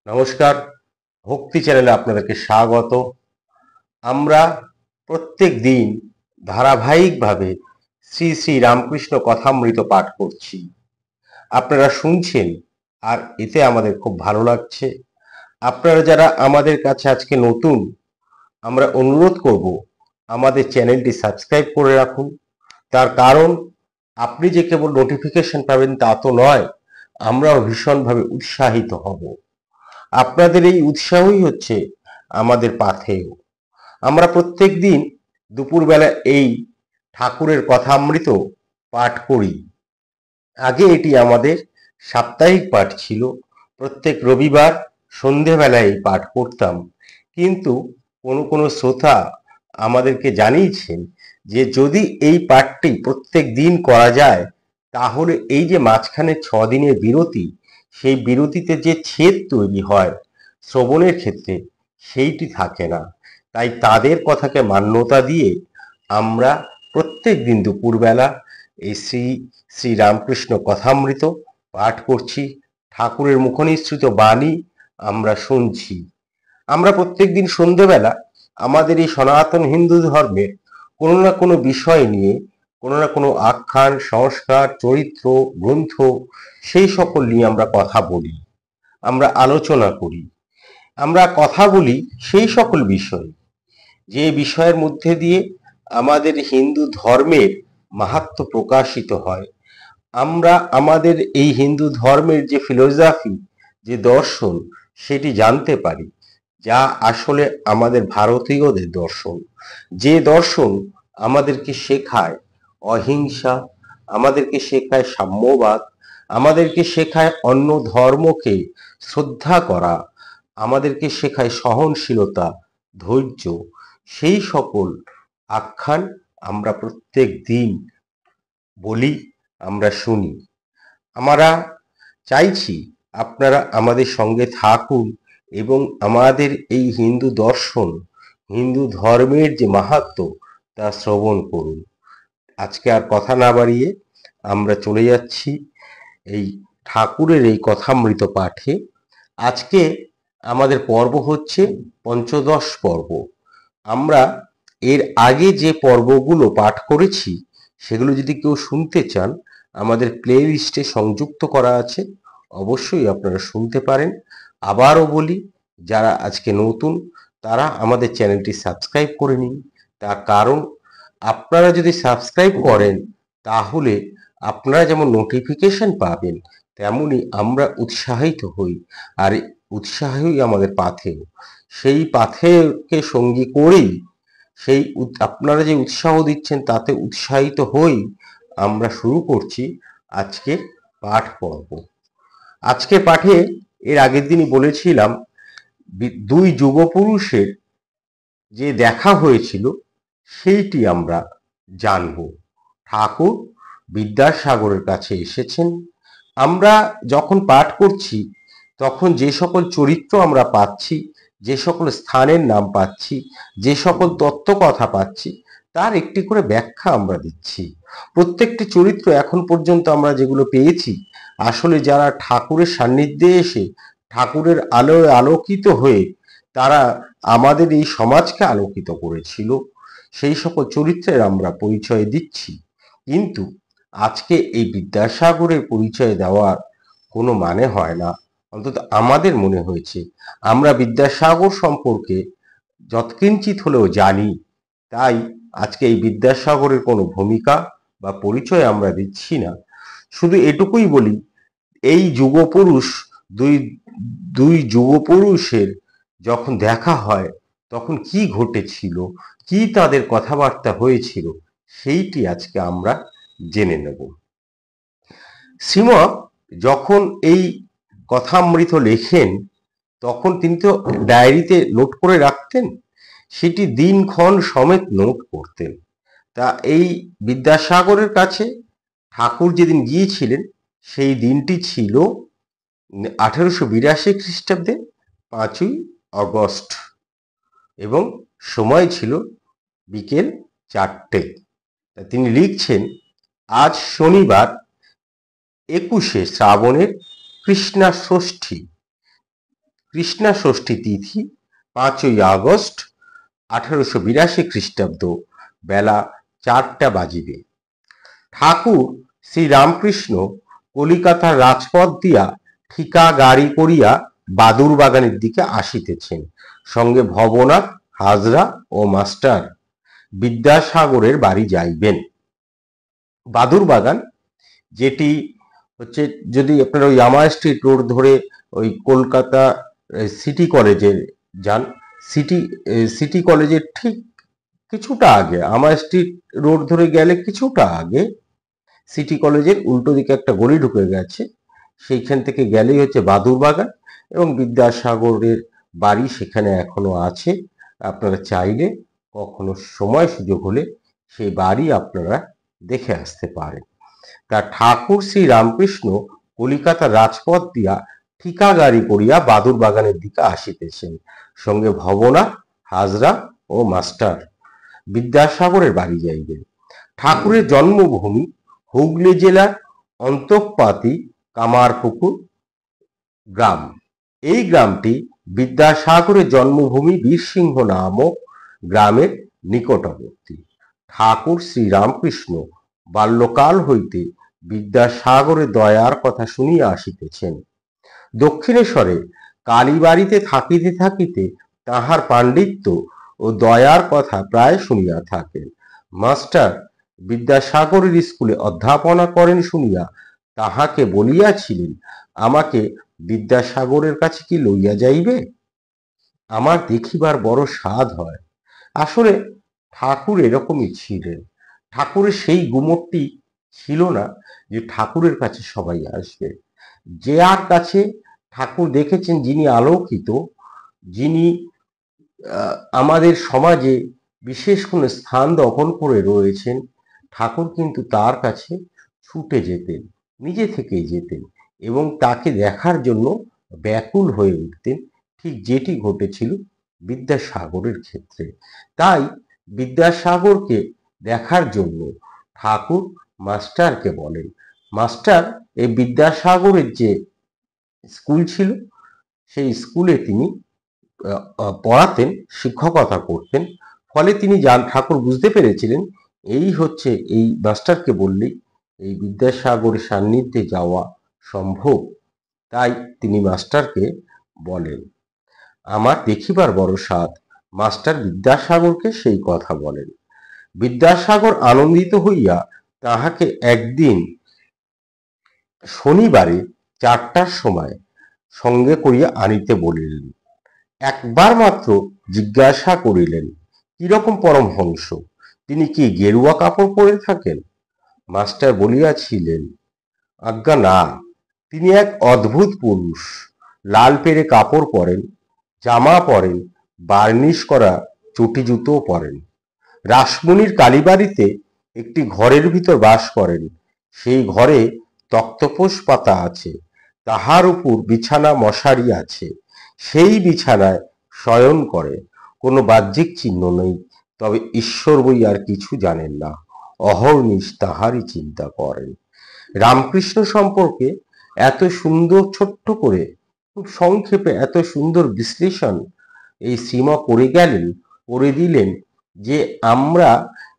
নমস্কার, ভক্তি চ্যানেলে আপনাদেরকে স্বাগত। আমরা প্রত্যেক দিন ধারাবাহিকভাবে শ্রী শ্রী রামকৃষ্ণ কথামৃত পাঠ করছি। আপনারা শুনছেন আর এতে আমাদের খুব ভালো লাগছে। আপনারা যারা আমাদের কাছে আজকে নতুন, আমরা অনুরোধ করব আমাদের চ্যানেলটি সাবস্ক্রাইব করে রাখুন। তার কারণ আপনি যে কেবল নোটিফিকেশন পাবেন তা তো নয়, আমরাও ভীষণভাবে উৎসাহিত হব। আপনাদের এই উৎসাহই হচ্ছে আমাদের পাথেয়। আমরা প্রত্যেক দিন দুপুরবেলা এই ঠাকুরের কথামৃত পাঠ করি। আগে এটি আমাদের সাপ্তাহিক পাঠ ছিল, প্রত্যেক রবিবার সন্ধেবেলায় এই পাঠ করতাম। কিন্তু কোনো শ্রোতা আমাদেরকে জানিয়েছেন যে যদি এই পাঠটি প্রত্যেক দিন করা যায় তাহলে এই যে মাঝখানে 6 দিনের বিরতি, সেই বিরতিতে যে ছেদ তৈরি হয় শ্রবণের ক্ষেত্রে, সেইটি থাকে না। তাই তাদের কথাকে মান্যতা দিয়ে আমরা প্রত্যেক দিন দুপুরবেলা এই শ্রী শ্রী রামকৃষ্ণ কথামৃত পাঠ করছি। ঠাকুরের মুখনিসৃত বাণী আমরা শুনছি। আমরা প্রত্যেক দিন সন্ধ্যেবেলা আমাদের এই সনাতন হিন্দু ধর্মের কোনো না কোনো বিষয় নিয়ে, কোনো না কোনো আখ্যান, সংস্কার, চরিত্র, গ্রন্থ, সেই সকল নিয়ে আমরা কথা বলি, আমরা আলোচনা করি, আমরা কথা বলি সেই সকল বিষয়, যে বিষয়ের মধ্যে দিয়ে আমাদের হিন্দু ধর্মের মাহাত্ম্য প্রকাশিত হয়। আমরা আমাদের এই হিন্দু ধর্মের যে ফিলোসফি, যে দর্শন, সেটি জানতে পারি, যা আসলে আমাদের ভারতীয়দের দর্শন। যে দর্শন আমাদেরকে শেখায় অহিংসা, আমাদেরকে শেখায় সাম্যবাদ, আমাদেরকে শেখায় অন্য ধর্মকে শ্রদ্ধা করা, আমাদেরকে শেখায় সহনশীলতা, ধৈর্য, সেই সকল আখ্যান আমরা প্রত্যেক দিন বলি, আমরা শুনি। আমরা চাইছি আপনারা আমাদের সঙ্গে থাকুন এবং আমাদের এই হিন্দু দর্শন, হিন্দু ধর্মের যে মাহাত্ম্য তা শ্রবণ করুন। আজকে আর কথা না বাড়িয়ে আমরা চলে যাচ্ছি এই ঠাকুরের এই কথামৃত পাঠে। আজকে আমাদের পর্ব হচ্ছে পঞ্চদশ পর্ব। আমরা এর আগে যে পর্বগুলো পাঠ করেছি সেগুলো যদি কেউ শুনতে চান, আমাদের প্লে লিস্টে সংযুক্ত করা আছে, অবশ্যই আপনারা শুনতে পারেন। আবারও বলি, যারা আজকে নতুন তারা আমাদের চ্যানেলটি সাবস্ক্রাইব করে নিন। তার কারণ আপনারা যদি সাবস্ক্রাইব করেন তাহলে আপনারা যেমন নোটিফিকেশন পাবেন, তেমনি আমরা উৎসাহিত হই, আর উৎসাহই আমাদের পাথেয়। সেই পাথেয়কে সঙ্গী করেই, সেই আপনারা যে উৎসাহ দিচ্ছেন তাতে উৎসাহিত হই আমরা শুরু করছি আজকের পাঠ পর্ব। আজকের পাঠে এর আগের দিনই বলেছিলাম দুই যুগপুরুষের যে দেখা হয়েছিল সেইটি আমরা জানব। ঠাকুর বিদ্যাসাগরের কাছে এসেছেন। আমরা যখন পাঠ করছি তখন যে সকল চরিত্র আমরা পাচ্ছি, যে সকল স্থানের নাম পাচ্ছি, যে সকল তত্ত্ব কথা পাচ্ছি, তার একটি করে ব্যাখ্যা আমরা দিচ্ছি। প্রত্যেকটি চরিত্র এখন পর্যন্ত আমরা যেগুলো পেয়েছি, আসলে যারা ঠাকুরের সান্নিধ্যে এসে ঠাকুরের আলোয় আলোকিত হয়ে তারা আমাদের এই সমাজকে আলোকিত করেছিল, সেই সকল চরিত্রের আমরা পরিচয় দিচ্ছি। কিন্তু আজকে এই বিদ্যাসাগরের পরিচয় দেওয়ার কোনো মানে হয় না, অন্তত আমাদের মনে হয়েছে। আমরা বিদ্যাসাগর সম্পর্কে যৎকিঞ্চিত হলেও জানি, তাই আজকে এই বিদ্যাসাগরের কোনো ভূমিকা বা পরিচয় আমরা দিচ্ছি না। শুধু এটুকুই বলি, এই যুগপুরুষ, দুই দুই যুগপুরুষের যখন দেখা হয় তখন কি ঘটেছিল, কি তাদের কথাবার্তা হয়েছিল, সেইটি আজকে আমরা জেনে নেব। শ্রীমৎ যখন এই কথামৃত লেখেন তখন তিনি তো ডায়েরিতে নোট করে রাখতেন, সেটি দিনক্ষণ সমেত নোট করতেন। তা এই বিদ্যাসাগরের কাছে ঠাকুর যেদিন গিয়েছিলেন সেই দিনটি ছিল 1882 খ্রিস্টাব্দে 5ই অগস্ট এবং সময় ছিল বিকেল 4টে। তিনি লিখছেন, আজ শনিবার 21শে শ্রাবণের কৃষ্ণা ষষ্ঠী, কৃষ্ণা ষষ্ঠী তিথি 5ই আগস্ট 1882 খ্রিস্টাব্দ, বেলা 4টা বাজিবে। ঠাকুর শ্রী রামকৃষ্ণ কলিকাতার রাজপথ দিয়া ঠিকা গাড়ি করিয়া বাদুর বাগানের দিকে আসিতেছেন, সঙ্গে ভবনাথ, হাজরা ও মাস্টার বিদ্যাসাগরের বাড়ি যাইবেন। বাদুর বাগান, যেটি হচ্ছে, যদি আপনারা ওই আমা স্ট্রিট রোড ধরে ওই কলকাতা সিটি কলেজে যান, সিটি কলেজের ঠিক কিছুটা আগে, আমা স্ট্রিট রোড ধরে গেলে কিছুটা আগে সিটি কলেজের উল্টো দিকে একটা গলি ঢুকে গেছে, সেইখান থেকে গেলেই হচ্ছে বাদুর বাগান, এবং বিদ্যাসাগরের বাড়ি সেখানে এখনো আছে। আপনারা চাইলে কখনো সময় সুযোগ হলে সেই বাড়ি আপনারা দেখে আসতে পারেন। তা ঠাকুর শ্রী রামকৃষ্ণ কলিকাতার রাজপথ দিয়া ঠিকা গাড়ি করিয়া বাদুর বাগানের দিকে আসিতেছেন, সঙ্গে ভবনা, হাজরা ও মাস্টার বিদ্যাসাগরের বাড়ি যাইবেন। ঠাকুরের জন্মভূমি হুগলি জেলার অন্তঃপাতি কামারপুকুর গ্রাম। এই গ্রামটি বিদ্যাসাগরের জন্মভূমি বীরসিংহ নামক গ্রামের নিকটবর্তী। ঠাকুর শ্রী রামকৃষ্ণ বাল্যকাল হইতে বিদ্যাসাগরের দয়ার কথা শুনিয়া আসিতেছেন। দক্ষিণেশ্বরে কালীবাড়িতে থাকিতে থাকিতে তাহার পাণ্ডিত্য ও দয়ার কথা প্রায় শুনিয়া থাকেন। মাস্টার বিদ্যাসাগরের স্কুলে অধ্যাপনা করেন শুনিয়া তাহাকে বলিয়াছিলেন, আমাকে বিদ্যাসাগরের কাছে কি লইয়া যাইবে? আমার দেখিবার বড় স্বাদ হয়। আসলে ঠাকুর এরকমই ছিলেন। ঠাকুরের সেই গুমরটি ছিল না যে ঠাকুরের কাছে সবাই আসবে। যে আর কাছে ঠাকুর দেখেছেন, যিনি আলোকিত, যিনি আমাদের সমাজে বিশেষ কোনো স্থান দখল করে রয়েছেন, ঠাকুর কিন্তু তার কাছে ছুটে যেতেন, নিজে থেকেই যেতেন এবং তাকে দেখার জন্য ব্যাকুল হয়ে উঠতেন, ঠিক যেটি ঘটেছিল বিদ্যাসাগরের ক্ষেত্রে। তাই বিদ্যাসাগরকে দেখার জন্য ঠাকুর মাস্টারকে বলেন। মাস্টার এই বিদ্যাসাগরের যে স্কুল ছিল, সেই স্কুলে তিনি পড়াতেন, শিক্ষকতা করতেন। ফলে তিনি ঠাকুর বুঝতে পেরেছিলেন এই হচ্ছে, এই মাস্টারকে বললেই এই বিদ্যাসাগরের সান্নিধ্যে যাওয়া সম্ভব। তাই তিনি মাস্টারকে বলেন, আমার দেখিবার বড় স্বাদ। মাস্টার বিদ্যাসাগরকে সেই কথা বলেন। বিদ্যাসাগর আনন্দিত হইয়া তাহাকে একদিন শনিবারে 4টার সময় সঙ্গে করিয়া আনিতে বলিলেন। একবার মাত্র জিজ্ঞাসা করিলেন, কিরকম পরমহংস, তিনি কি গেরুয়া কাপড় পরে থাকেন? মাস্টার বলিয়াছিলেন, আজ্ঞা না, তিনি এক অদ্ভুত পুরুষ। লাল পেরে কাপড় পরেন, জামা পরেন, বার্নিশ করা চটি জুতো পরেন। রাসমণির কালীবাড়িতে একটি ঘরের ভিতর বাস করেন। সেই ঘরে তক্তপোষ পাতা আছে, তাহার উপর বিছানা মশারি আছে। সেই বিছানায় শয়ন করে। কোনো বাহ্যিক চিহ্ন নেই, তবে ঈশ্বর বই আর কিছু জানেন না। অহর্নিশ তাহারই চিন্তা করেন। রামকৃষ্ণ সম্পর্কে এত সুন্দর, ছোট্ট করে খুব সংক্ষেপে এত সুন্দর বিশ্লেষণ এই শ্রীমা করে দিলেন যে আমরা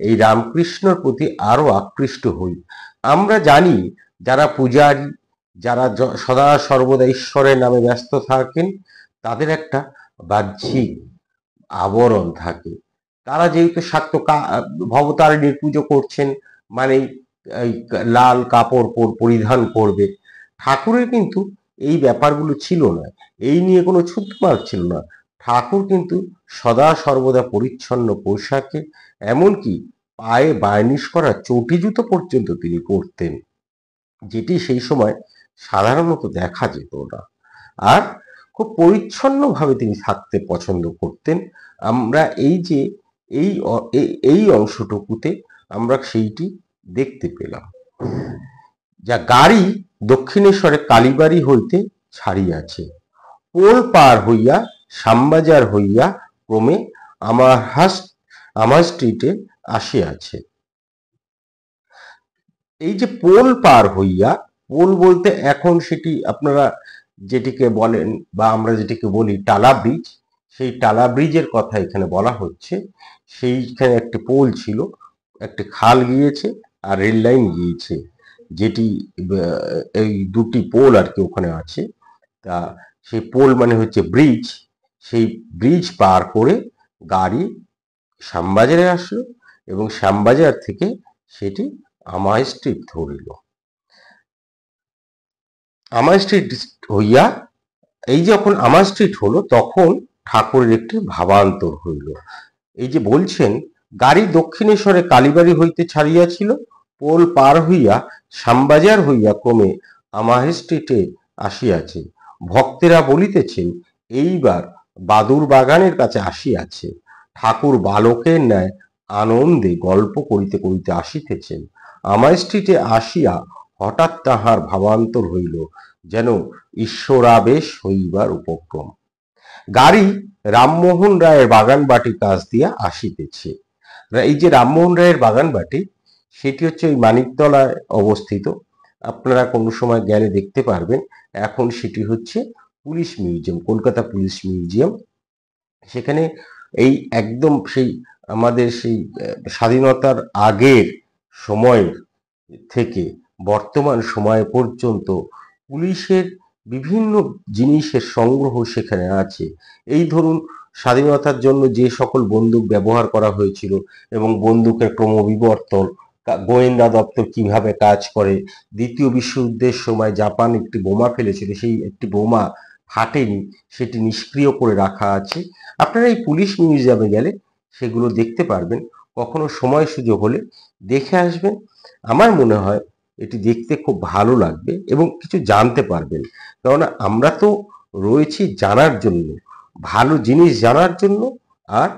এই রামকৃষ্ণর প্রতি আরো আকৃষ্ট হই। আমরা জানি যারা পূজারী, যারা সদা সর্বদা ঈশ্বরের নামে ব্যস্ত থাকেন, তাদের একটা বাহ্যিক আবরণ থাকে। তারা যেহেতু ভবতারিণীর পুজো করছেন, মানে লাল কাপড় পরিধান করবে। ঠাকুরের কিন্তু এই ব্যাপারগুলো ছিল না, এই নিয়ে কোনো ছুতমার ছিল না। ঠাকুর কিন্তু সদা সর্বদা পরিচ্ছন্ন পোশাকে, এমনকি পায়ে বার্নিশ করা চটি জুতো পর্যন্ত তিনি পরতেন, যেটি সেই সময় সাধারণত দেখা যেত না। আর খুব পরিচ্ছন্নভাবে তিনি থাকতে পছন্দ করতেন। আমরা এই যে এই অংশটুকুতে আমরা সেইটি দেখতে পেলাম। যা গাড়ি দক্ষিণেশ্বরে কালীবাড়ি হইতে ছাড়িয়াছে, পোল পার হইয়া শ্যামবাজার হইয়া ক্রমে আমার স্ট্রিটে আসিয়াছে। এই যে পোল পার হইয়া, পোল বলতে এখন সেটি আপনারা যেটিকে বলেন বা আমরা যেটিকে বলি টালা ব্রিজ, সেই টালা ব্রিজের কথা এখানে বলা হচ্ছে। সেইখানে একটি পোল ছিল, একটি খাল গিয়েছে আর রেল লাইন গিয়েছে, যেটি এই দুটি পোল আর কি ওখানে আছে। তা সেই পোল মানে হচ্ছে ব্রিজ। সেই ব্রিজ পার করে গাড়ি শ্যামবাজারে আসলো এবং শ্যামবাজার থেকে সেটি আমায় স্ট্রিট ধরিল। আমায় স্ট্রিট হইয়া এই যখন আমার স্ট্রিট হলো তখন ঠাকুরের একটি ভাবান্তর হইল। এই যে বলছেন, গাড়ি দক্ষিণেশ্বরে কালীবাড়ি হইতে ছাড়িয়াছিল, পোল পার হইয়া শ্যামবাজার হইয়া ক্রমে আমাহে স্ট্রিটে আসিয়াছে। ভক্তেরা বলিতেছেন এইবার বাদুর বাগানের কাছে আসিয়াছে। ঠাকুর বালকের ন্যায় আনন্দে গল্প করিতে করিতে আসিতেছেন। আমায় স্ট্রিটে আসিয়া হঠাৎ তাহার ভাবান্তর হইল, যেন ঈশ্বরাবেশ হইবার উপক্রম। গাড়ি রামমোহন রায়ের বাগান বাটির কাছ দিয়া আসিতেছে। এই যে রামমোহন রায়ের বাগান বাটি, সেটি হচ্ছে ওই মানিকতলায় অবস্থিত। আপনারা কোনো সময় গেলে দেখতে পারবেন। এখন সেটি হচ্ছে police museum, Kolkata police museum. সেখানে এই একদম সেই আমাদের সেই স্বাধীনতার আগের সময় থেকে বর্তমান সময় পর্যন্ত পুলিশের বিভিন্ন জিনিসের সংগ্রহ সেখানে আছে। এই ধরুন, স্বাধীনতার জন্য যে সকল বন্দুক ব্যবহার করা হয়েছিল এবং বন্দুকের ক্রমবিবর্তন, গোয়েন্দা দপ্তর কিভাবে কাজ করে, দ্বিতীয় বিশ্বযুদ্ধের সময় জাপান একটি বোমা ফেলেছিল, সেই একটি বোমা ফাটেনি, সেটি নিষ্ক্রিয় করে রাখা আছে। আপনারা এই পুলিশ মিউজিয়ামে গেলে সেগুলো দেখতে পারবেন। কখনো সময় সুযোগ হলে দেখে আসবেন। আমার মনে হয় এটি দেখতে খুব ভালো লাগবে এবং কিছু জানতে পারবেন। কেননা আমরা তো রয়েছি জানার জন্য, ভালো জিনিস জানার জন্য আর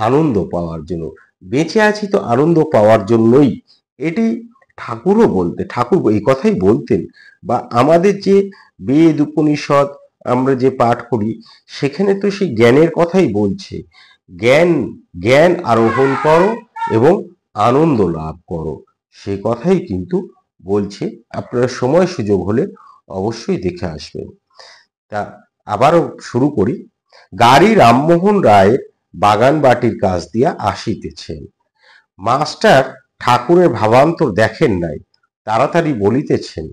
আনন্দ পাওয়ার জন্য। বেঁচে আছি তো আনন্দ পাওয়ার জন্যই। এটি ঠাকুর এই কথাই বলতেন। বা আমাদের যে বেদ উপনিষদ আমরা যে পাঠ করি, সেখানে তো সেই জ্ঞানের কথাই বলছে। জ্ঞান জ্ঞান আরোহণ করো এবং আনন্দ লাভ করো, সে কথাই কিন্তু বলছে। আপনারা সময় সুযোগ হলে অবশ্যই দেখে আসবেন। তা আবারও শুরু করি। গাড়ি রামমোহন রায়ের বাগান বাটির কাছ দিয়া আসিতেছেন। মাস্টার ঠাকুরের ভাবান্তর দেখেন নাই, তাড়াতাড়ি বলিতেছেন,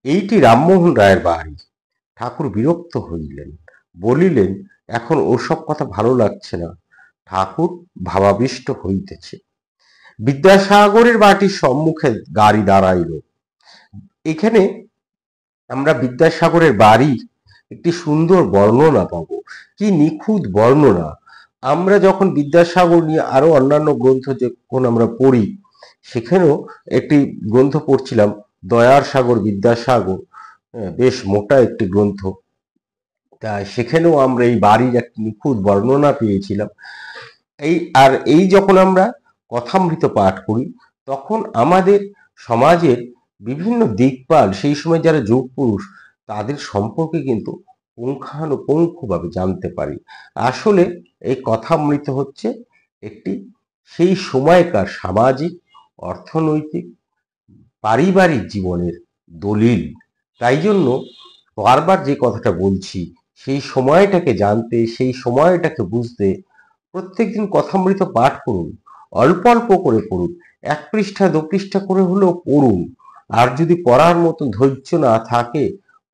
এইটি রামমোহন রায়ের বাড়ি। ঠাকুর বিরক্ত হইলেন, বলিলেন, এখন ওসব কথা ভালো লাগছে না। ঠাকুর ভাবাবিষ্ট হইতেছে। বিদ্যাসাগরের বাটির সম্মুখে গাড়ি দাঁড়াইল। এখানে আমরা বিদ্যাসাগরের বাড়ির একটি সুন্দর বর্ণনা পাবো। কি নিখুঁত বর্ণনা! আমরা যখন বিদ্যাসাগর নিয়ে আরো অন্যান্য গ্রন্থ যখন আমরা পড়ি, সেখানেও একটি গ্রন্থ পড়ছিলাম, দয়ার সাগর বিদ্যাসাগর, বেশ মোটা একটি গ্রন্থ। তা সেখানেও আমরা এই বাড়ির একটি নিখুঁত বর্ণনা পেয়েছিলাম। এই যখন আমরা কথামৃত পাঠ করি, তখন আমাদের সমাজের বিভিন্ন দিকপাল, সেই সময় যারা যোগ পুরুষ, তাদের সম্পর্কে কিন্তু পুঙ্খানুপুঙ্খভাবে জানতে পারি। আসলে এই কথামৃত হচ্ছে একটি সেই সময়কার সামাজিক, অর্থনৈতিক, পারিবারিক জীবনের দলিল। তাই জন্য বারবার যে কথাটা বলছি, সেই সময়টাকে জানতে, সেই সময়টাকে বুঝতে প্রত্যেকদিন কথামৃত পাঠ করুন। অল্প অল্প করে পড়ুন, 1 পৃষ্ঠা 2 পৃষ্ঠা করে হলেও পড়ুন। আর যদি পড়ার মতন ধৈর্য না থাকে,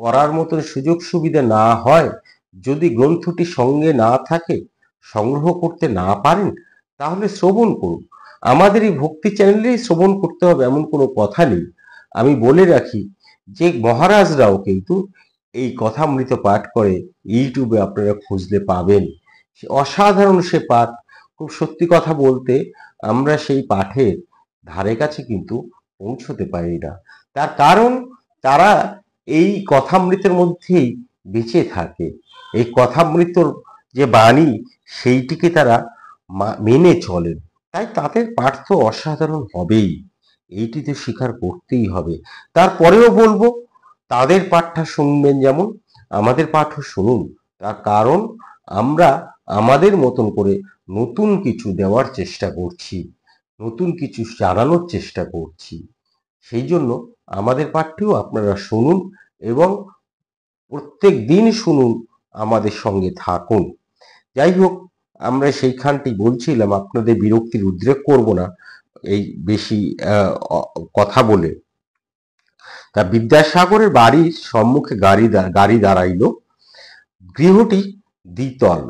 পড়ার মতন সুযোগ সুবিধা না হয়, যদি গ্রন্থটি সঙ্গে না থাকে, সংগ্রহ করতে না পারেন, তাহলে শ্রবণ করুন। আমাদের এই ভক্তি চ্যানেলেই শ্রবণ করতে হবে এমন কোনো কথা নেই। আমি বলে রাখি যে মহারাজরাও কিন্তু এই কথামৃত পাঠ করে, ইউটিউবে আপনারা খুঁজলে পাবেন। অসাধারণ সে পাঠ। খুব সত্যি কথা বলতে, আমরা সেই পাঠের ধারে কাছে কিন্তু পৌঁছতে পারি না। তার কারণ, তারা এই কথামৃতের মধ্যেই বেঁচে থাকে। এই কথামৃতর যে বাণী, সেইটিকে তারা মেনে চলেন। তাই তাদের পাঠ তো অসাধারণ হবেই, এইটি তো স্বীকার করতেই হবে। তারপরেও বলবো, তাদের পাঠটা শুনবেন যেমন, আমাদের পাঠও শুনুন। তার কারণ, আমরা আমাদের মতন করে নতুন কিছু দেওয়ার চেষ্টা করছি, নতুন কিছু জানানোর চেষ্টা করছি। সেই জন্য আমাদের পাঠটিও আপনারা শুনুন এবং প্রত্যেক দিন শুনুন, আমাদের সঙ্গে থাকুন। যাই হোক, আমরা সেইখানটি বলছিলাম, আপনাদের বিরক্তির উদ্রেক করব না এই বেশি কথা বলে। তা বিদ্যাসাগরের বাড়ির সম্মুখে গাড়ি দাঁড়াইল। গৃহটি দ্বিতল,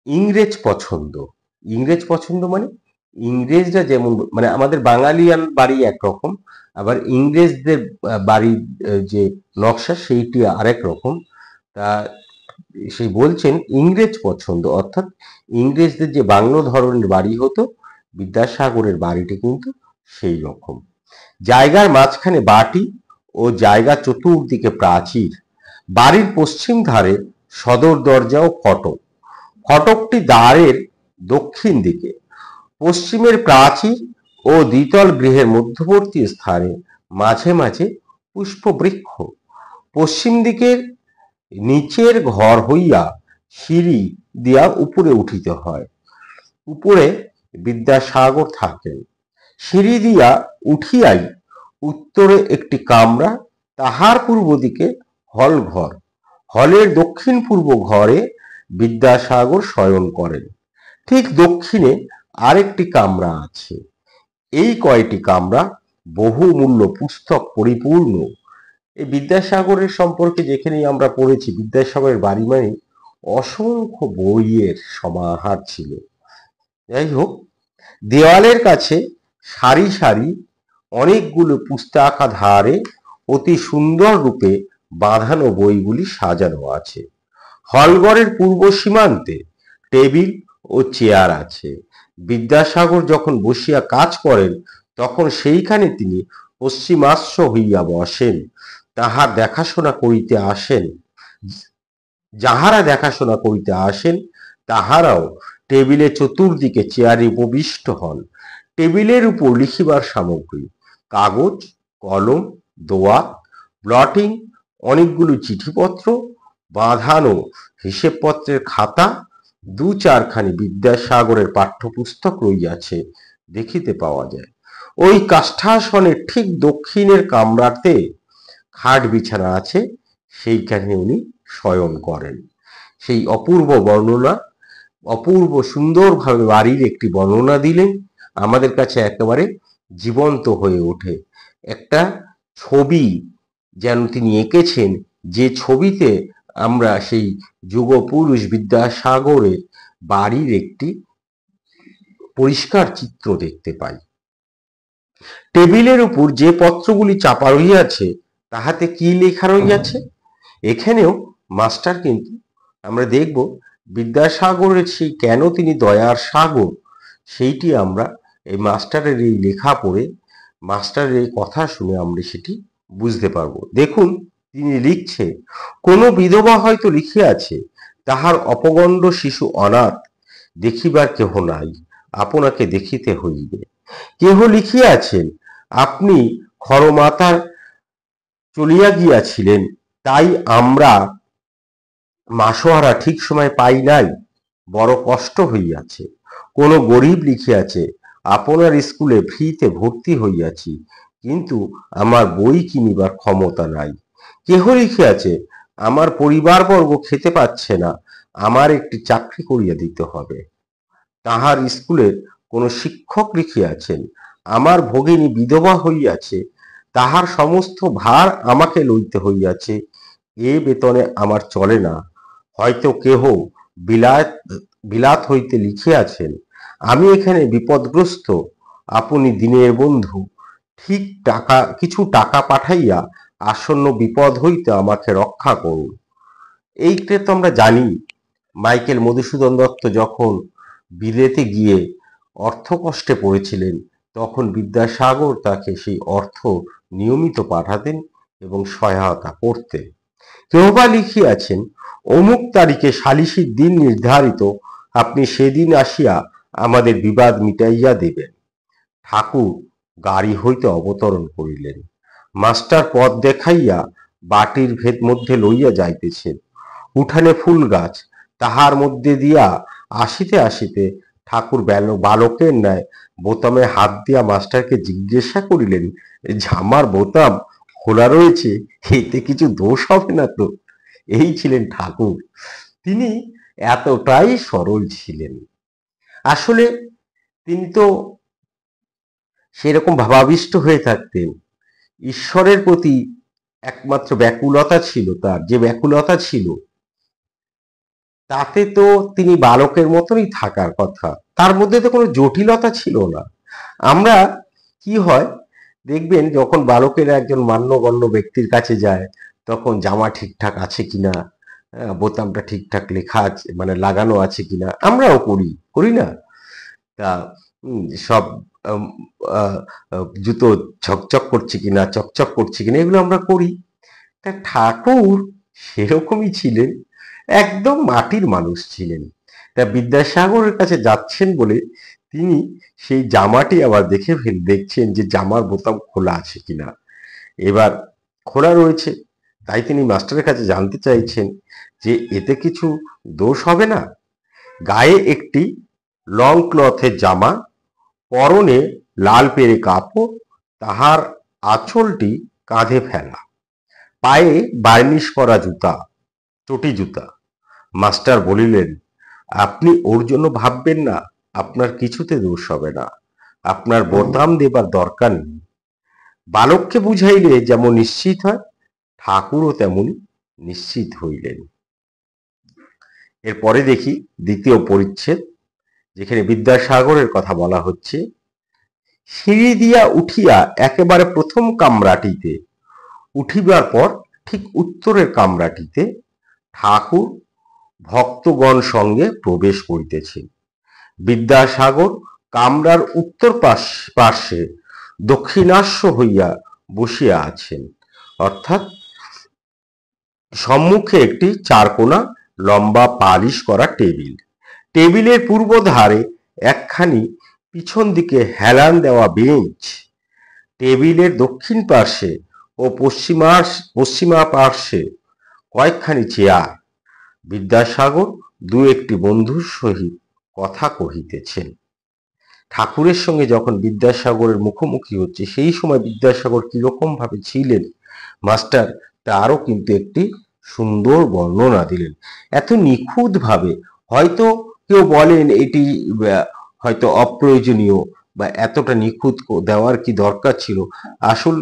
ইংরেজ পছন্দ। ইংরেজ পছন্দ মানে ইংরেজরা যেমন, মানে আমাদের বাঙালিয়ান বাড়ি একরকম, আবার ইংরেজদের বাড়ির যে নকশা সেইটি আরেক রকম। তা সেই বলছেন ইংরেজ পছন্দ, অর্থাৎ ইংরেজদের যে বাংলো ধরনের বাড়ি হতো, বিদ্যাসাগরের বাড়িটি কিন্তু সেই রকম। জায়গার মাঝখানে বাটি ও জায়গা চতুর্দিকে প্রাচীর। বাড়ির পশ্চিম ধারে সদর দরজা ও ফটক। ফটকটি দ্বারের দক্ষিণ দিকে। পশ্চিমের প্রাচীর ও দ্বিতল গৃহের মধ্যবর্তী স্থানে মাঝে মাঝে পুষ্পবৃক্ষ। পশ্চিম দিকের নিচের ঘর হইয়া সিঁড়ি দিয়া উপরে উঠিতে হয়। উপরে বিদ্যাসাগর থাকেন। সিঁড়ি দিয়া উঠিয়াই উত্তরে একটি কামরা, তাহার পূর্ব দিকে হল ঘর। হলের দক্ষিণ পূর্ব ঘরে বিদ্যাসাগর শয়ন করেন। ঠিক দক্ষিণে আরেকটি কামরা আছে। এই কয়টি কামরা বহুমূল্য পুস্তক পরিপূর্ণ। এই বিদ্যাসাগরের সম্পর্কে যেখানেই আমরা পড়েছি, বিদ্যাসাগরের বাড়ি মানে অসংখ্য বইয়ের সমাহার ছিল। যাই হোক, দেওয়ালের কাছে সারি সারি অনেকগুলো পুস্তাকা ধারে অতি সুন্দর রূপে বাঁধানো বইগুলি সাজানো আছে। হলঘরের পূর্ব সীমান্তে টেবিল ও চেয়ার আছে। বিদ্যাসাগর যখন বসিয়া কাজ করেন, তখন সেইখানে তিনি পশ্চিমাশ্য হইয়া বসেন। তাহার দেখাশোনা করিতে আসেন যাহারা দেখাশোনা করিতে আসেন, তাহারাও টেবিলে চতুর্দিকে চেয়ারে উপবিষ্ট হন। টেবিলের উপর লিখিবার সামগ্রী, কাগজ, কলম, দোয়াত, ব্লটিং, অনেকগুলো চিঠিপত্র, বাঁধানো হিসেবপত্রের খাতা, দু চারখানি বিদ্যাসাগরের পাঠ্যপুস্তক রইয়াছে দেখিতে পাওয়া যায়। ওই কাষ্ঠাসনের ঠিক দক্ষিণের কামরাতে খাট বিছানা আছে, সেইখানে উনি শয়ন করেন। সেই অপূর্ব সুন্দরভাবে বাড়ির একটি বর্ণনা দিলেন, আমাদের কাছে একেবারে জীবন্ত হয়ে ওঠে। একটা ছবি যেন তিনি এঁকেছেন, যে ছবিতে আমরা সেই যুগপুরুষ বিদ্যাসাগরের বাড়ির একটি পরিষ্কার চিত্র দেখতে পাই। টেবিলের উপর যে পত্রগুলি চাপা রইয়াছে, তাহাতে কি লেখা রইয়াছে? এখানেও মাস্টার কিন্তু আমরা দেখব বিদ্যাসাগরের সেই কেন তিনি দয়ার সাগর, সেইটি আমরা এই মাস্টারের এই লেখা পড়ে, মাস্টারের এই কথা শুনে আমরা সেটি বুঝতে পারবো। দেখুন, তিনি লিখছে, কোন বিধবা হয়তো লিখিয়াছে, তাহার অপগণ্ড শিশু অনাথ, দেখিবার কেহ নাই, আপনাকে দেখিতে হইবে। কেহ লিখিয়াছেন, আপনি খরমাতার চলিয়া গিয়াছিলেন, তাই আমরা মাসোহারা ঠিক সময় পাই নাই, বড় কষ্ট হইয়াছে। কোন গরিব লিখিয়াছে, আপনার স্কুলে ফ্রিতে ভর্তি হইয়াছি, কিন্তু আমার বই কিনিবার ক্ষমতা নাই। কেহ লিখিয়াছে, আমার পরিবারবর্গ খেতে পাচ্ছে না, আমার একটি চাকরি করিয়া দিতে হবে। তাহার স্কুলের কোন শিক্ষক লিখিয়াছেন, আমার ভগিনী বিধবা হইয়াছে, তাহার সমস্ত ভার আমাকে লইতে হইয়াছে, এ বেতনে আমার চলে না। হয়তো কেহ বিলাত হইতে লিখিয়াছেন, আমি এখানে বিপদগ্রস্ত, আপনি দিনের বন্ধু, ঠিক কিছু টাকা পাঠাইয়া আসন্ন বিপদ হইতে আমাকে রক্ষা করুন। এইটা তো আমরা জানি, মাইকেল মধুসূদন দত্ত যখন বিলেতে গিয়ে অর্থ কষ্টে পড়েছিলেন, তখন বিদ্যাসাগর তাকে সেই অর্থ নিয়মিত পাঠাতেন এবং সহায়তা করতেন। কেউ বা লিখিয়াছেন, অমুক তারিখে সালিসির দিন নির্ধারিত, আপনি সেদিন আসিয়া আমাদের বিবাদ মিটাইয়া দেবেন। ঠাকুর গাড়ি হইতে অবতরণ করিলেন। মাস্টার পথ দেখাইয়া বাটির মধ্যে লইয়া যাইতেছেন। উঠানে ফুল গাছ, তাহার মধ্যে দিয়া আসিতে আসিতে ঠাকুর বালকের ন্যায় বোতামে হাত দিয়া মাস্টারকে জিজ্ঞাসা করিলেন, জামার বোতাম খোলা রয়েছে, এতে কিছু দোষ হবে না তো? এই ছিলেন ঠাকুর। তিনি এতটাই সরল ছিলেন। আসলে তিনি তো সেরকম ভাবাবিষ্ট হয়ে থাকতেন। ঈশ্বরের প্রতি একমাত্র ব্যাকুলতা ছিল, তার যে ব্যাকুলতা ছিল তাতে তো তিনি বালকের মতনই থাকার কথা, তার মধ্যে তো কোনো জটিলতা ছিল না। আমরা কি হয় দেখবেন, যখন বালকেরা একজন মান্যগণ্য ব্যক্তির কাছে যায় তখন জামা ঠিকঠাক আছে কিনা, বোতামটা ঠিকঠাক লেখা আছে মানে লাগানো আছে কিনা, আমরাও করি করি না? তা সব আম, আহ, জুতো ঝকঝক করছে কিনা, চকচক করছে কিনা, এগুলো আমরা করি। তা ঠাকুর সেরকমই ছিলেন, একদম মাটির মানুষ ছিলেন। তা বিদ্যাসাগরের কাছে যাচ্ছেন বলে তিনি সেই জামাটি আবার দেখছেন যে জামার বোতাম খোলা আছে কিনা। এবার খোলা রয়েছে, তাই তিনি মাস্টারের কাছে জানতে চাইছেন যে এতে কিছু দোষ হবে না। গায়ে একটি লং ক্লথের জামা, পরনে লাল পেরে কাপড়, তাহার আঁচলটি কাঁধে ফেলা, পায়ে বার্নিশ করা জুতা, চটি জুতা। মাস্টার বলিলেন, আপনি ওর জন্য ভাববেন না, আপনার কিছুতে দোষ হবে না, আপনার বোতাম দেবার দরকার নেই। বালককে বুঝাইলে যেমন নিশ্চিত হয়, ঠাকুরও তেমনি নিশ্চিত হইলেন। এরপরে দেখি দ্বিতীয় পরিচ্ছেদ, যেখানে বিদ্যাসাগরের কথা বলা হচ্ছে। সিঁড়ি দিয়া উঠিয়া একেবারে প্রথম কামরাটিতে উঠিবার পর ঠিক উত্তরের কামরাটিতে ঠাকুর ভক্তগণ সঙ্গে প্রবেশ করিতেছেন। বিদ্যাসাগর কামরার উত্তর পার্শ্বে দক্ষিণাস্য হইয়া বসিয়া আছেন, অর্থাৎ সম্মুখে একটি চারকোনা লম্বা পালিশ করা টেবিল, টেবিলের পূর্ব ধারে একখানি পিছন দিকে হেলান দেওয়া বেঞ্চ, টেবিলের দক্ষিণ পার্শ্বে ও পশ্চিমা পার্শ্বে কয়েকখানি চেয়ার। বিদ্যাসাগর দু একটি বন্ধুর সহিত কথা কহিতেছেন। ঠাকুরের সঙ্গে যখন বিদ্যাসাগরের মুখোমুখি হচ্ছে, সেই সময় বিদ্যাসাগর কিরকম ভাবে ছিলেন মাস্টার তারও কিন্তু একটি সুন্দর বর্ণনা দিলেন, এত নিখুঁত ভাবে। হয়তো কেউ বলেন এটি হয়তো অপ্রয়োজনীয় বা এতটা নিখুঁত দেওয়ার কি দরকার ছিল। আসল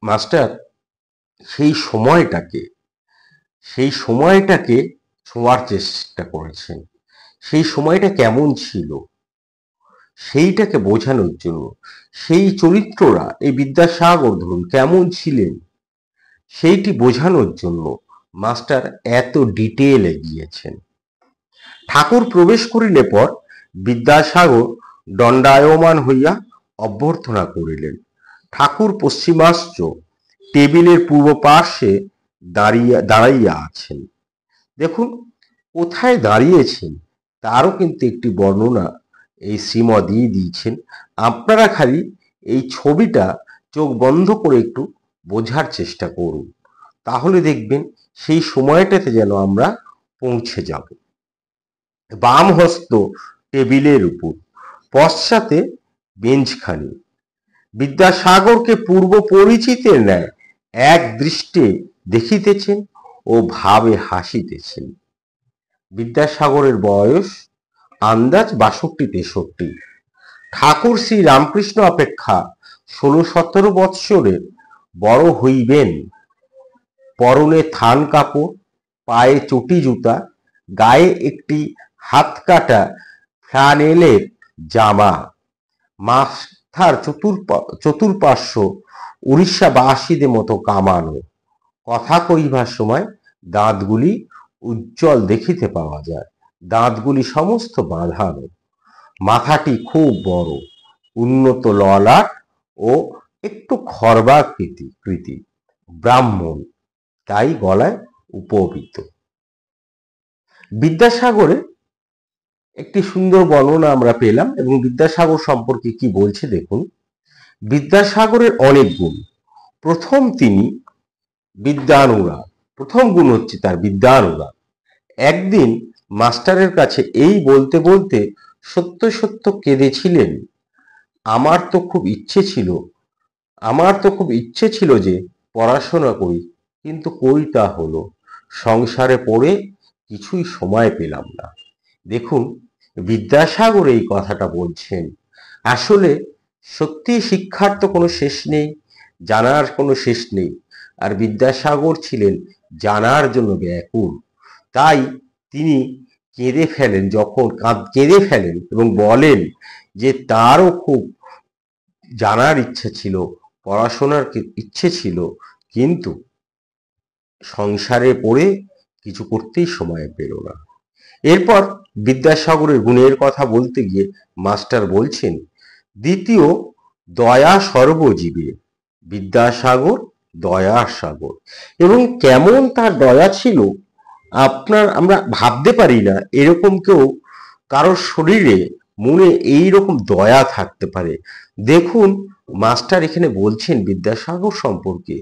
মাস্টার সেই সময়টাকে ছোঁয়ার চেষ্টা করেছেন, সেই সময়টা কেমন ছিল সেইটাকে বোঝানোর জন্য, সেই চরিত্ররা এই বিদ্যাসাগর ধরুন কেমন ছিলেন সেইটি বোঝানোর জন্য মাস্টার এত ডিটেলে গিয়েছেন। ঠাকুর প্রবেশ করিলে পর বিদ্যাসাগর দণ্ডায়মান হইয়া অভ্যর্থনা করিলেন। ঠাকুর পশ্চিমাশ্চ টেবিলের পূর্ব পার্শ্বে দাঁড়াইয়া আছেন। দেখুন কোথায় দাঁড়িয়েছেন তারও কিন্তু একটি বর্ণনা এই শ্রীমৎ দিয়ে দিয়েছেন। আপনারা খালি এই ছবিটা চোখ বন্ধ করে একটু বোঝার চেষ্টা করুন, তাহলে দেখবেন সেই সময়টাতে যেন আমরা পৌঁছে যাব। বাম হস্ত টেবিলের উপর, পশ্চাতে বেঞ্চখানি। বিদ্যাসাগরকে পূর্ব পরিচিতের ন্যায় এক দৃষ্টে দেখিতেছেন ও ভাবে হাসিতেছেন। বিদ্যাসাগরের বয়স আন্দাজ 62-63। ঠাকুর শ্রী রামকৃষ্ণ অপেক্ষা 16-17 বৎসরের বড় হইবেন। পরনে থান কাপড়, পায়ে চটি জুতা, গায়ে একটি হাত কাটা ফ্লানেলের জামা, মাথার চতুর্পার্শ্ব উড়িষ্যাবাসীদের মতো কামানো। কথা কহিবার সময় দাঁতগুলি উজ্জ্বল দেখিতে পাওয়া যায়, দাঁতগুলি সমস্ত বাঁধানো। মাথাটি খুব বড়, উন্নত ললাট ও একটু খর্বাকৃতি, ব্রাহ্মণ, তাই গলায় উপবীত। বিদ্যাসাগরের একটি সুন্দর বর্ণনা আমরা পেলাম, এবং বিদ্যাসাগর সম্পর্কে কি বলছে দেখুন। বিদ্যাসাগরের অনেক গুণ। প্রথম, তিনি বিদ্যানুরাগ। প্রথম গুণ হচ্ছে তার বিদ্যানুরাগ। একদিন মাস্টারের কাছে এই বলতে বলতে সত্য সত্য কেঁদেছিলেন। আমার তো খুব ইচ্ছে ছিল যে পড়াশোনা করি, কিন্তু কই তা হলো। সংসারে পড়ে কিছুই সময় পেলাম না। দেখুন, বিদ্যাসাগর এই কথাটা বলছেন। আসলে সত্যি শিক্ষার তো কোনো শেষ নেই, জানার কোনো শেষ নেই। আর বিদ্যাসাগর ছিলেন জানার জন্য ব্যাকুল। তাই তিনি কেঁদে ফেলেন, যখন কেঁদে ফেলেন এবং বলেন যে তারও খুব জানার ইচ্ছে ছিল, পড়াশোনার ইচ্ছে ছিল, কিন্তু সংসারে পড়ে কিছু করতেই সময় পেল না। এরপর বিদ্যাসাগরের গুণের কথা বলতে গিয়ে মাস্টার বলছেন, দ্বিতীয়, দয়া সর্বজীবে। বিদ্যাসাগর দয়ার সাগর। এবং কেমন তার দয়া ছিল আমরা ভাবতে পারি না এরকম কেউ কারোর শরীরে মনে এইরকম দয়া থাকতে পারে। দেখুন, মাস্টার এখানে বলছেন বিদ্যাসাগর সম্পর্কে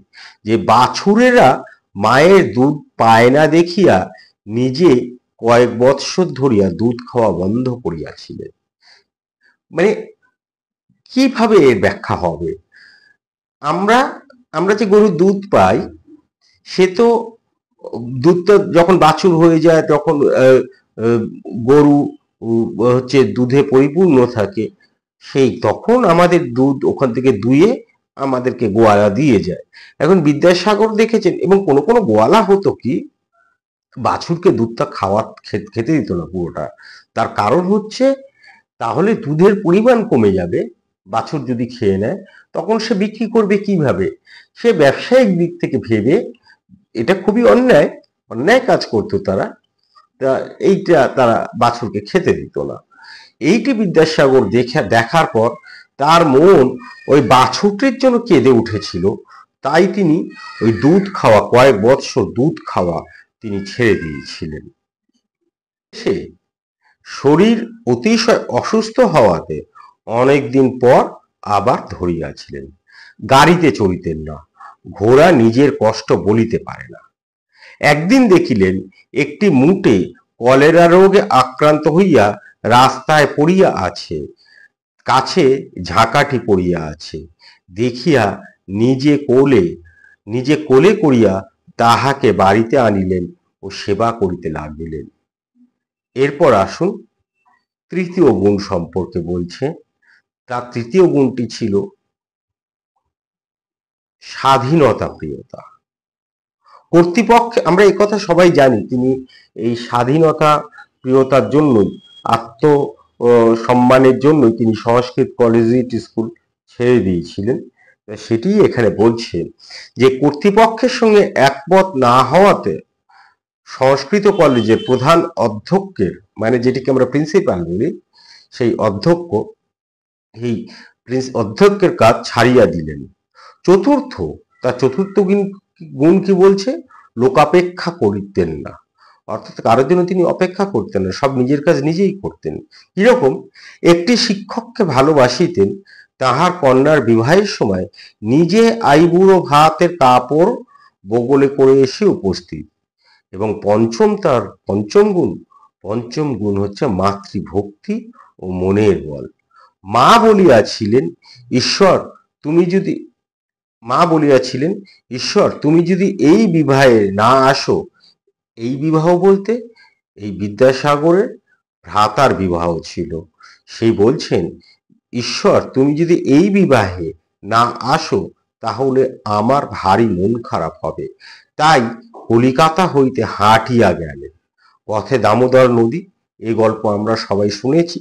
যে বাছুরেরা মায়ের দুধ পায় না দেখিয়া নিজে কয়েক বৎসর ধরিয়া দুধ খাওয়া বন্ধ করিয়াছিলেন। মানে কিভাবে এর ব্যাখ্যা হবে? আমরা আমরা যে গরুর দুধ পাই, সে তো দুধটা যখন বাছুর হয়ে যায় তখন গরু হচ্ছে দুধে পরিপূর্ণ থাকে, সেই তখন আমাদের দুধ ওখান থেকে দুয়ে আমাদেরকে গোয়ালা দিয়ে যায়। এখন বিদ্যাসাগর দেখেছেন, এবং কোনো কোনো গোয়ালা হতো কি বাছুরকে দুধটা খেতে দিত না পুরোটা। তার কারণ হচ্ছে তাহলে দুধের পরিমাণ কমে যাবে, বাছুর যদি খেয়ে নেয় তখন সে বিক্রি করবে কিভাবে। সে ব্যবসায়িক দিক থেকে ভেবে এটা খুবই অন্যায় অন্যায় কাজ করতো তারা, তা এইটা তারা বাছুরকে খেতে দিত না। এইটি বিদ্যাসাগর দেখার পর তার মন ওই বাছুরটির জন্য কেঁদে উঠেছিল। তাই তিনি ওই দুধ খাওয়া, কয়েক বৎসর দুধ খাওয়া তিনি ছেড়ে দিয়েছিলেন। সে শরীর অতিশয় অসুস্থ হওয়াতে অনেকদিন পর আবার ধরিয়াছিলেন। গাড়িতে চড়িতেন না, ঘোড়া নিজের কষ্ট বলিতে পারে না। একদিন দেখিলেন একটি মুটে কলেরা রোগে আক্রান্ত হইয়া রাস্তায় পড়িয়া আছে, কাছে ঝাঁকাঠি পড়িয়া আছে। দেখিয়া নিজে কোলে করিয়া তাহাকে বাড়িতে আনিলেন ও সেবা করিতে লাগিলেন। এরপর আসুন তৃতীয় গুণ সম্পর্কে বলছে। তার তৃতীয় গুণটি ছিল স্বাধীনতা প্রিয়তা। কর্তৃপক্ষে আমরা একথা সবাই জানি, তিনি এই স্বাধীনতা প্রিয়তার জন্যই, আত্ম সম্মানের জন্যই তিনি সংস্কৃত কলেজিয়েট স্কুল ছেড়ে দিয়েছিলেন। সেটি এখানে বলছে যে কর্তৃপক্ষের সঙ্গে একমত না হওয়াতে সংস্কৃত কলেজের প্রধান অধ্যক্ষের, মানে যেটিকে আমরা প্রিন্সিপাল বলি, সেই অধ্যক্ষের কাজ ছাড়িয়া দিলেন। তার চতুর্থ গুণ কি বলছে? লোকাপেক্ষা করিতেন না, অর্থাৎ কারোর জন্য তিনি অপেক্ষা করতেন না, সব নিজের কাজ নিজেই করতেন। কিরকম? একটি শিক্ষককে ভালোবাসিতেন, তাহার কন্যার বিবাহের সময় নিজে আইবুড়ো ভাতের কাপড় বগলে করে এসে উপস্থিত। এবং তার পঞ্চম গুণ হচ্ছে মাতৃভক্তি ও মনের বল। মা বলিয়াছিলেন, ঈশ্বর তুমি যদি এই বিবাহে না আসো, এই বিবাহ বলতে এই বিদ্যাসাগরের ভ্রাতার বিবাহ ছিল, সেই বলছেন, ঈশ্বর তুমি যদি এই বিবাহে না আসো তাহলে আমার ভারী মন খারাপ হবে। তাই কলিকাতা হইতে হাঁটিয়া গেলেন। পথে দামোদর নদী, এই গল্প আমরা সবাই শুনেছি।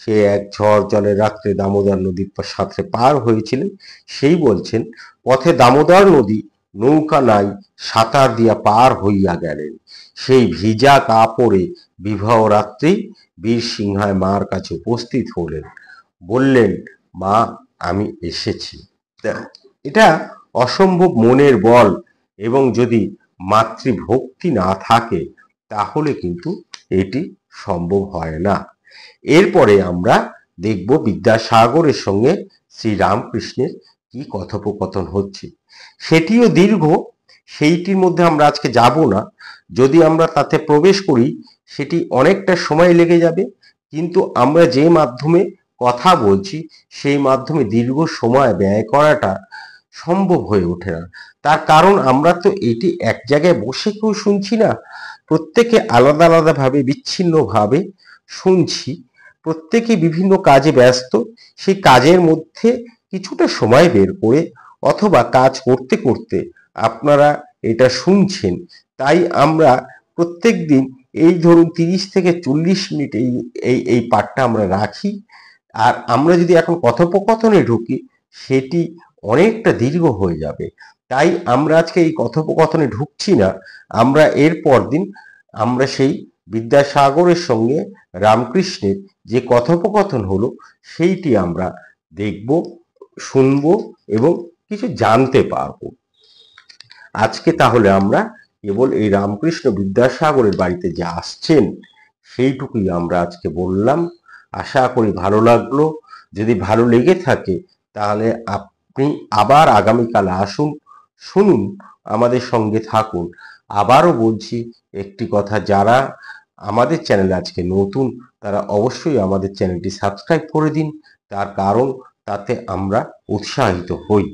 সে এক ঝড় জলের রাত্রে দামোদর নদীর সাথে পার হয়েছিলেন, সেই বলছেন, পথে দামোদর নদী, নৌকা নাই, সাঁতার দিয়া পার হইয়া গেলেন। সেই ভিজা কাপড়ে বিবাহ রাত্রেই বীরসিংহায় মার কাছে উপস্থিত হলেন, বললেন, মা আমি এসেছি। এটা অসম্ভব মনের বল, এবং যদি মাতৃভক্তি না থাকে তাহলে কিন্তু এটি সম্ভব হয় না। এরপরে আমরা দেখব বিদ্যাসাগরের সঙ্গে শ্রীরামকৃষ্ণের কি কথোপকথন হচ্ছে। সেটিও দীর্ঘ, সেইটির মধ্যে আমরা আজকে যাব না। যদি আমরা তাতে প্রবেশ করি সেটি অনেকটা সময় লেগে যাবে, কিন্তু আমরা যে মাধ্যমে কথা বলছি সেই মাধ্যমে দীর্ঘ সময় ব্যয় করাটা সম্ভব হয়ে ওঠে না। তার কারণ আমরা তো এটি এক জায়গায় বসে কেউ শুনছি না, প্রত্যেকে আলাদা আলাদা ভাবে বিচ্ছিন্ন ভাবে শুনছি। প্রত্যেকে বিভিন্ন কাজে ব্যস্ত, সেই কাজের মধ্যে কিছুটা সময় বের করে অথবা কাজ করতে করতে আপনারা এটা শুনছেন। তাই আমরা প্রত্যেক দিন এই ধরুন 30 থেকে 40 মিনিট এই পাঠটা আমরা রাখি। আর আমরা যদি এখন কথোপকথনে ঢুকি সেটি অনেকটা দীর্ঘ হয়ে যাবে। তাই আমরা আজকে এই কথোপকথনে ঢুকছি না। আমরা এর পরদিন আমরা সেই বিদ্যাসাগরের সঙ্গে রামকৃষ্ণের যে কথোপকথন হলো সেইটি আমরা দেখব, শুনবো এবং কিছু জানতে পারবো। আজকে তাহলে আমরা কেবল এই রামকৃষ্ণ বিদ্যাসাগরের বাড়িতে যে আসছেন সেইটুকুই আমরা আজকে বললাম। আশা করি ভালো লাগলো। যদি ভালো লেগে থাকে তাহলে আপনি আবার আগামীকাল আসুন, শুনুন, আমাদের সঙ্গে থাকুন। আবারও বলছি একটি কথা, যারা আমাদের চ্যানেলে আজকে নতুন তারা অবশ্যই আমাদের চ্যানেলটি সাবস্ক্রাইব করে দিন। তার কারণ তাতে আমরা উৎসাহিত হই।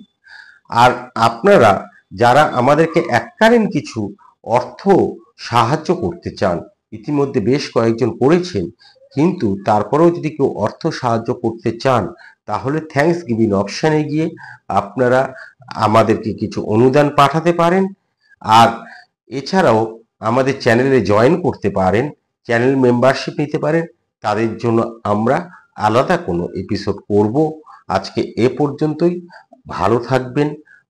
আর আপনারা যারা আমাদেরকে এককালীন কিছু অর্থ সাহায্য করতে চান, ইতিমধ্যে বেশ কয়েকজন করেছেন, কিন্তু তারপরেও যদি কেউ অর্থ সাহায্য করতে চান তাহলে থ্যাঙ্কস গিভিং অপশানে গিয়ে আপনারা আমাদেরকে কিছু অনুদান পাঠাতে পারেন। আর এছাড়াও আমাদের চ্যানেলে জয়েন করতে পারেন, চ্যানেল মেম্বারশিপ নিতে পারেন। তাদের জন্য আমরা আলাদা কোনো এপিসোড করব। আজকে এ পর্যন্তই। ভালো থাকবেন,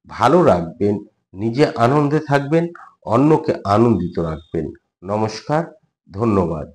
ভালো রাখবেন, নিজে আনন্দে থাকবেন, অন্যকে আনন্দিত রাখবেন। নমস্কার, ধন্যবাদ।